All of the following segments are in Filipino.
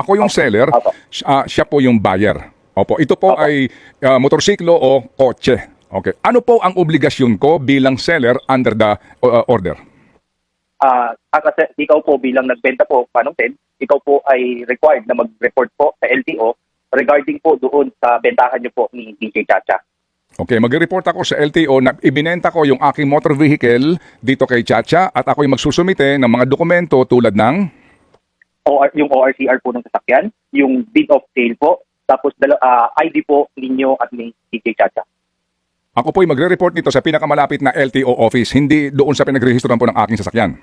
ako yung seller, Opo. siya po yung buyer. Opo, ito po Opo. ay motorsiklo o kotse. Okay. Ano po ang obligasyon ko bilang seller under the order? Kasi ikaw po bilang nagbenta po, Manong Ted, ikaw po ay required na mag-report po sa LTO regarding po doon sa bentahan niyo po ni DJ Chacha. Okay, mag-report ako sa LTO na ibinenta ko yung aking motor vehicle dito kay Chacha at ako yung magsusumite ng mga dokumento tulad ng Yung ORCR po ng sasakyan, yung deed of sale po, tapos ID po ninyo at ni DJ Chacha. ako po yung magre-report nito sa pinakamalapit na LTO office, hindi doon sa pinagrehistoran po ng aking sasakyan.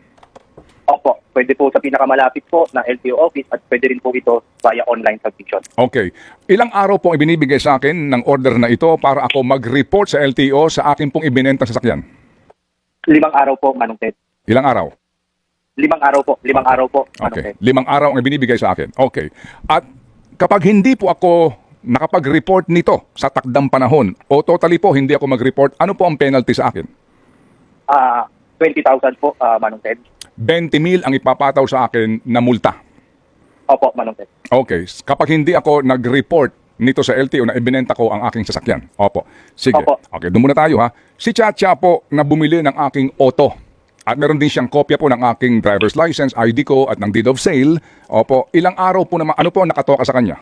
Opo, pwede po sa pinakamalapit po na LTO office at pwede rin po ito via online submission. Okay. Ilang araw pong ibinibigay sa akin ng order na ito para ako mag-report sa LTO sa akin pong ibinenta sasakyan? 5 araw po, Manong Ted. Ilang araw? 5 araw po, 5 araw po, Manong Okay. Ted. 5 araw ang ibinibigay sa akin. Okay. At kapag hindi po ako nakapag-report nito sa takdang panahon o totally po hindi ako mag-report, ano po ang penalty sa akin? 20,000 po, Manong Ted. 20,000 ang ipapataw sa akin na multa. Opo, Manong Ted. Okay. Kapag hindi ako nag-report nito sa LTO na ibinenta ko ang aking sasakyan. Opo. Sige. Opo. Okay, doon muna tayo ha. Si Chacha po na bumili ng aking auto. At meron din siyang kopya po ng aking driver's license, ID ko at ng deed of sale. Opo. Ilang araw po naman, ano po ang nakatoka sa kanya?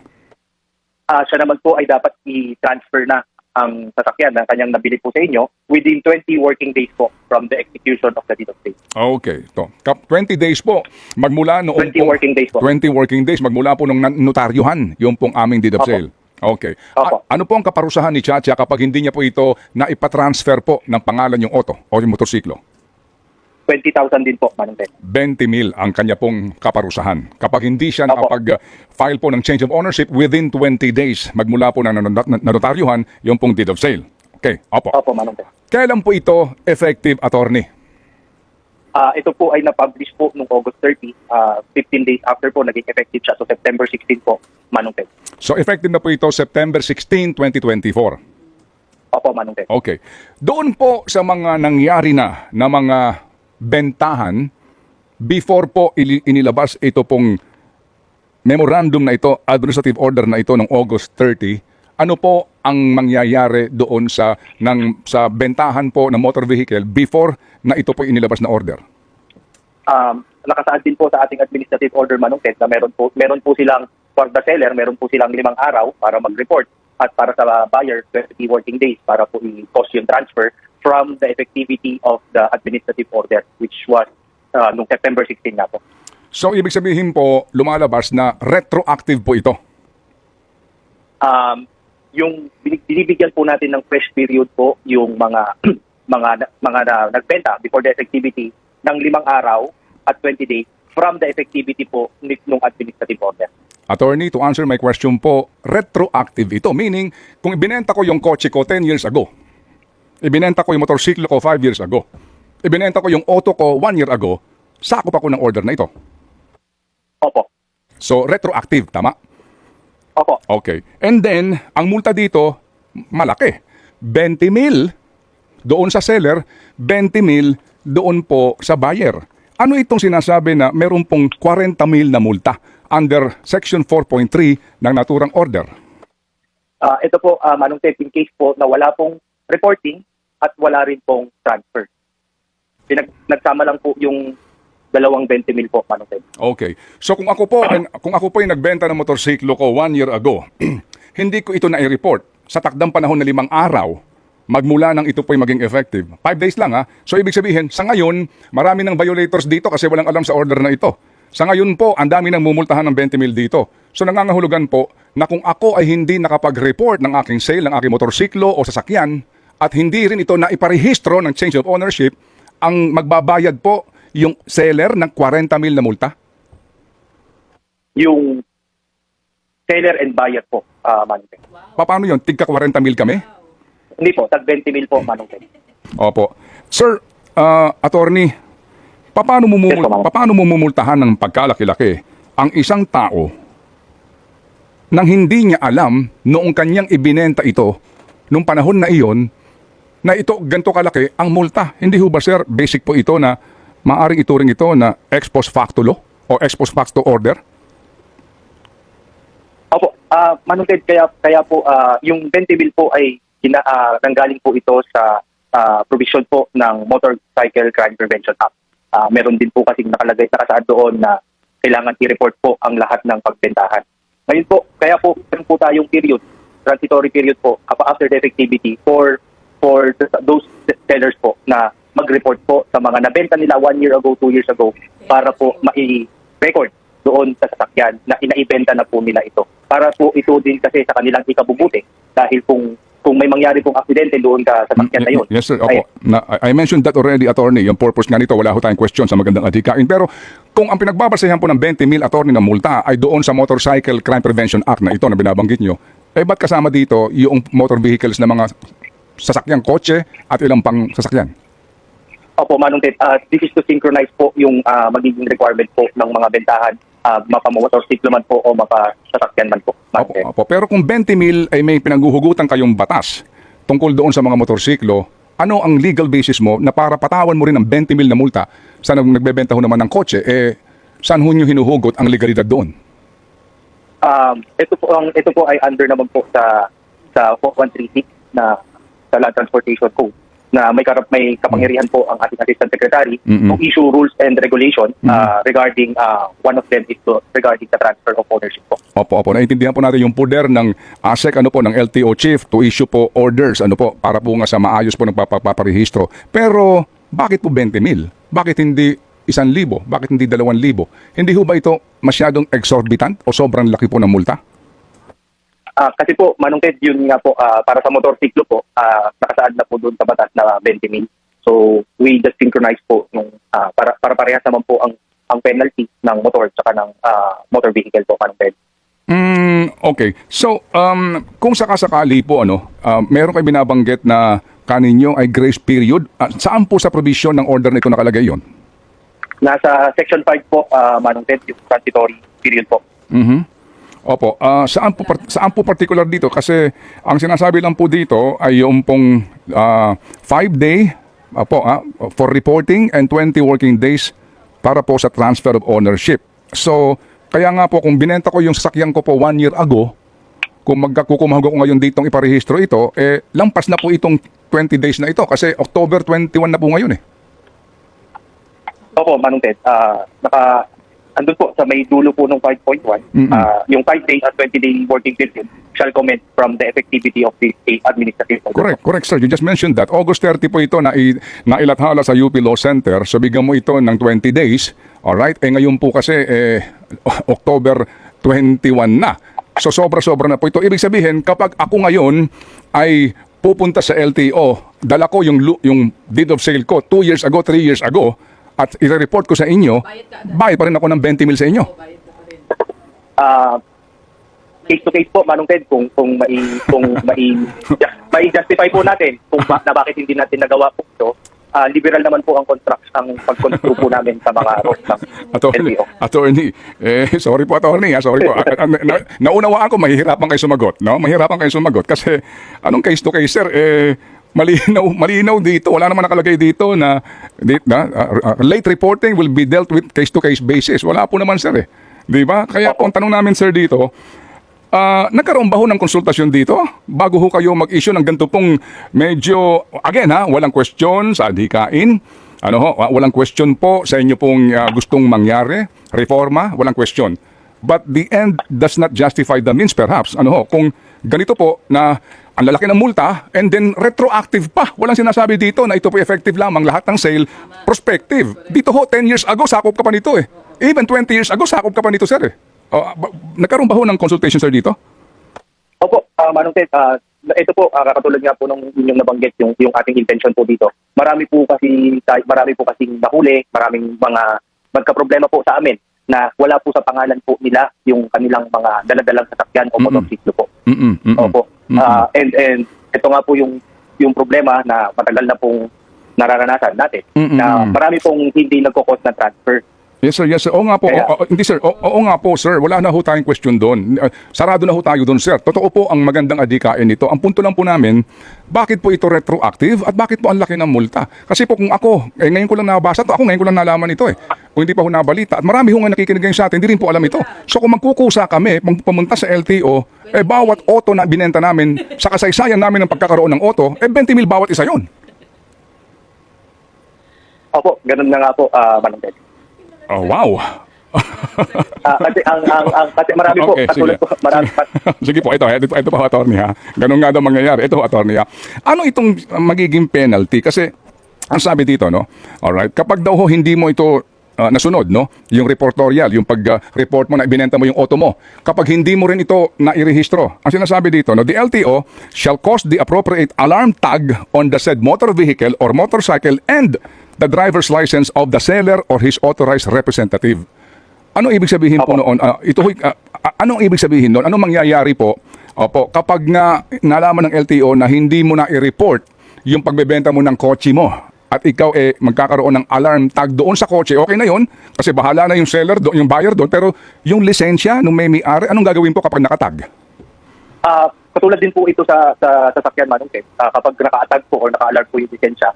Siya naman po ay dapat i-transfer na ang sasakyan na kanyang nabili po sa inyo within 20 working days po from the execution of the deed of sale. Okay. To. 20 days po. Magmula noong 20 working days po. 20 working days. Magmula po nung notaryuhan yung pong aming deed of Opo. sale. Okay. Opo. Ano po ang kaparusahan ni Chacha kapag hindi niya po ito na ipatransfer po ng pangalan yung auto o yung motorsiklo? 20,000 din po, Manong Ted. 20,000 ang kanya pong kaparusahan. Kapag hindi siya Opo. nakapag-file po ng change of ownership within 20 days, magmula po ng notaryuhan, yung pong deed of sale. Okay, opo. Opo, Manong Ted. Kailan po ito effective, attorney? Ito po ay na-publish po noong August 30, 15 days after po naging effective siya. So September 16 po, Manong Ted. So effective na po ito September 16, 2024. Opo, Manong Ted. Okay. Doon po sa mga nangyari na mga bentahan, before po inilabas ito pong memorandum na ito, administrative order na ito ng August 30, ano po ang mangyayari doon sa bentahan po ng motor vehicle before na ito po inilabas na order? Nakasaad din po sa ating administrative order, Manong Ted, na meron po silang, for the seller, meron po silang 5 araw para mag-report at para sa buyer, 20 working days para po i-post yung transfer from the effectivity of the administrative order, which was noong September 16 na po. So ibig sabihin po, lumalabas na retroactive po ito? Yung binibigyan po natin ng fresh period po yung mga nagbenta before the effectivity ng 5 araw at 20 days from the effectivity po ng administrative order. Attorney, to answer my question po, retroactive ito. Meaning, kung ibinenta ko yung kotse ko 10 years ago, ibinenta ko yung motorsiklo ko 5 years ago, ibinenta ko yung auto ko 1 year ago, sakop ako ng order na ito. Opo. So, retroactive, tama? Opo. Okay. And then, ang multa dito, malaki. 20,000 doon sa seller, 20,000 doon po sa buyer. Ano itong sinasabi na meron pong 40,000 na multa under Section 4.3 ng naturang order? Ito po, Manong Ted, in case po na wala pong reporting at wala rin pong transfer. Nagsama lang po yung 20,000 po, Manong Ted. Okay. So kung ako po ay nagbenta ng motorsiklo ko 1 year ago, hindi ko ito na-report sa takdang panahon na 5 araw, magmula nang ito po ay maging effective. 5 days lang ha. So ibig sabihin, sa ngayon, marami ng violators dito kasi walang alam sa order na ito. Sa ngayon po, ang dami nang mumultahan ng 20,000 dito. So nangangahulugan po na kung ako ay hindi nakapag-report ng aking sale, ng aking motorsiklo o sasakyan, at hindi rin ito na iparehistro ng change of ownership, ang magbabayad po yung seller ng 40,000 na multa? Yung seller and buyer po, Manong Ted. Paano yun? Tigka 40,000 kami? Hindi po, tag 20,000 po, Manong Ted. Opo. Sir, attorney, paano mo mumultahan ng pagkalaki-laki ang isang tao nang hindi niya alam noong kanyang ibinenta ito nung panahon na iyon na ito ganito kalaki ang multa? Hindi ho ba, sir, basic po ito na maaring ituring ito na ex post facto law o ex post facto order? Manong Ted, kaya po yung 20 mil po ay nanggaling po ito sa provision po ng Motorcycle Crime Prevention Act. Meron din po kasing nakasaad doon na kailangan i-report po ang lahat ng pagbentahan. Ngayon po, kaya po meron po tayong period, transitory period po after the effectivity for those sellers po na mag-report po sa mga nabenta nila 1 year ago, 2 years ago para po mai-record doon sa sasakyan na inaibenta na po nila ito. Para po ito din kasi sa kanilang ikabubuti dahil kung may mangyari pong aksidente doon sa sasakyan na yun. Yes sir, opo. I mentioned that already, attorney. Yung purpose nga nito, wala ho tayong question sa magandang adhikain. Pero kung ang pinagbabasehan po ng 20 mil attorney na multa ay doon sa Motorcycle Crime Prevention Act na ito na binabanggit nyo, ba't kasama dito yung motor vehicles na mga sasakyang kotse at ilang pang sasakyan? Opo, Manong Ted, this is to synchronize po yung magiging requirement po ng mga bentahan, mapa-motorcycle man po o mapa-sasakyan man po. Opo. Pero kung 20 mil ay may pinanghuhugutan kayong batas tungkol doon sa mga motorsiklo, ano ang legal basis mo na para patawan mo rin ng 20 mil na multa sa nagbebenta ho naman ng kotse? Saan ho nyo hinuhugot ang legalidad doon? Ito po ay under naman po sa 4136 na sa Land Transportation Code na may kapangyarihan po ang ating Assistant Secretary to issue rules and regulation regarding one of them is regarding the transfer of ownership po. Opo. Naintindihan po natin yung poder ng ASEC, ng LTO chief to issue po orders, para po nga sa maayos po ng paparehistro. Pero bakit po 20 mil? Bakit hindi 1,000? Bakit hindi 2,000? Hindi ho ba ito masyadong exorbitant o sobrang laki po ng multa? Kasi po, Manong Ted, yun nga po, para sa motorsiklo po, nakasaad na po doon sa batas na 20 mil. So, we just synchronize po para parehas naman po ang penalty ng motor at ng motor vehicle po, Manong Ted. Okay. So, kung sakasakali po, meron kayo binabanggit na kaninyo ay grace period. Saan po sa provision ng order na ito nakalagay yon? Nasa Section 5 po, Manong Ted, yung transitory period po. Opo. Saan po particular dito? Kasi ang sinasabi lang po dito ay yung pong 5-day for reporting and 20 working days para po sa transfer of ownership. So, kaya nga po kung binenta ko yung sasakyan ko po 1 year ago, kung magkukumahog ako ngayon ditong iparehistro ito, lampas na po itong 20 days na ito kasi October 21 na po ngayon . Opo, Manong Ted. Andun po sa may dulo po ng 5.1, yung 5-day at 20-day working period shall comment from the effectivity of the administrative order. Correct sir. You just mentioned that. August 30 po ito na ilathala sa UP Law Center. So bigyan mo ito ng 20 days. Alright? Ngayon po kasi October 21 na. So sobra-sobra na po ito. Ibig sabihin, kapag ako ngayon ay pupunta sa LTO, dala ko yung deed of sale ko 2 years ago, 3 years ago, at i-report ko sa inyo, bayad pa rin ako ng 20 mil sa inyo. Case to case po, Manong Ted, kung mai-justify po natin kung bakit hindi natin nagawa po ito, liberal naman po ang pag-construe po namin sa mga roles ng LTO. Attorney, sorry po attorney, sorry po. Naunawaan ko, mahihirapan kayo sumagot, no? Mahihirapan kayo sumagot kasi anong case to case, sir, malinaw dito. Wala naman nakalagay dito na late reporting will be dealt with case-to-case basis. Wala po naman, sir . Di ba? Kaya po ang tanong namin, sir, dito, nagkaroon ba ho ng konsultasyon dito bago ho kayo mag-issue ng ganito pong medyo, again walang question sa adhikain. Walang question po sa inyo pong gustong mangyari, reforma, walang question. But the end does not justify the means perhaps. Kung ganito po na ang lalaki ng multa and then retroactive pa. Walang sinasabi dito na ito po effective lamang lahat ng sale prospective. Dito ho 10 years ago sakop ka pa nito . Even 20 years ago sakop ka pa nito, sir . Nagkaroon ba ho ng consultation, sir, dito? Opo, Manong Ted, ito po katulad nga po nung inyong nabanggit yung ating intention po dito. Marami po kasi nahuli, maraming mga magka-problema po sa amin na wala po sa pangalan po nila yung kanilang mga daladalang sasakyan o motorsiklo po. Opo. And ito nga po yung problema na matagal na pong nararanasan natin na marami pong hindi nagko-cause ng transfer. Yes sir. Oo nga po. Hindi sir. Oo nga po, sir. Wala na ho tayong question doon. Sarado na ho tayo doon, sir. Totoo po ang magandang adhikain nito. Ang punto lang po namin, bakit po ito retroactive at bakit po ang laki ng multa? Kasi po kung ako, ngayon ko lang nabasa ito, ako ngayon ko lang nalaman ito . Kung hindi pa ho nabalita. At marami ho nga nakikinig ngayon sa atin, hindi rin po alam ito. So kung magkukusa kami, pumunta sa LTO, bawat auto na binenta namin sa kasaysayan namin ng pagkakaroon ng auto, 20 mil bawat isa yon. Opo, ganun na nga po, Manong Ted. Oh, wow. Kasi marami po, Okay, katulad sige. po, marami pa. Sige po, ito po, attorney ha. Ganun nga daw mangyayari. Ito, attorney ha. Ano itong magiging penalty? Kasi, ang sabi dito, no? Alright, kapag daw ho hindi mo ito nasunod, no? Yung reportorial, yung pag-report mo na ibinenta mo yung auto mo. Kapag hindi mo rin ito nairehistro, ang sinasabi dito, no? The LTO shall cause the appropriate alarm tag on the said motor vehicle or motorcycle and the driver's license of the seller or his authorized representative. Ano ibig sabihin po Opo. noon? Anong ibig sabihin noon? Anong mangyayari po? Opo, kapag nga nalaman ng LTO na hindi mo na i-report yung pagbebenta mo ng kotse mo at ikaw magkakaroon ng alarm tag doon sa kotse, okay na yun kasi bahala na yung seller doon, yung buyer doon, pero yung lisensya nung may-ari, anong gagawin po kapag nakatag? Katulad din po ito sa sasakyan, Manong Ted. Kapag naka-tag po or naka-alert po yung lisensya,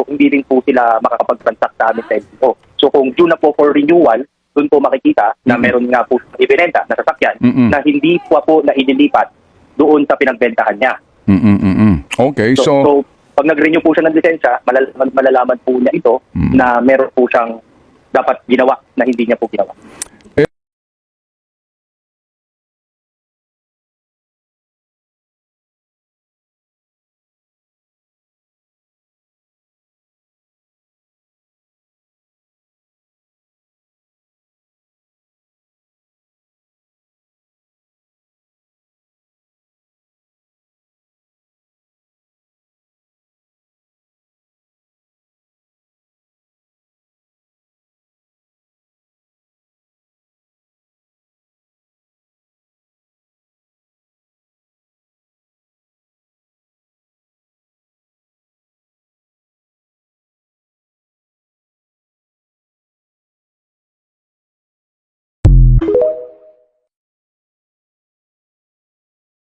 hindi rin po sila makakapag-transact sa amin sa LTO. So kung due na po for renewal, doon po makikita na meron nga po ibinenta na sasakyan na hindi po na inilipat doon sa pinagbentahan niya. Okay, So pag nag-renew po siya ng lisensya, malalaman po niya ito na meron po siyang dapat ginawa na hindi niya po ginawa.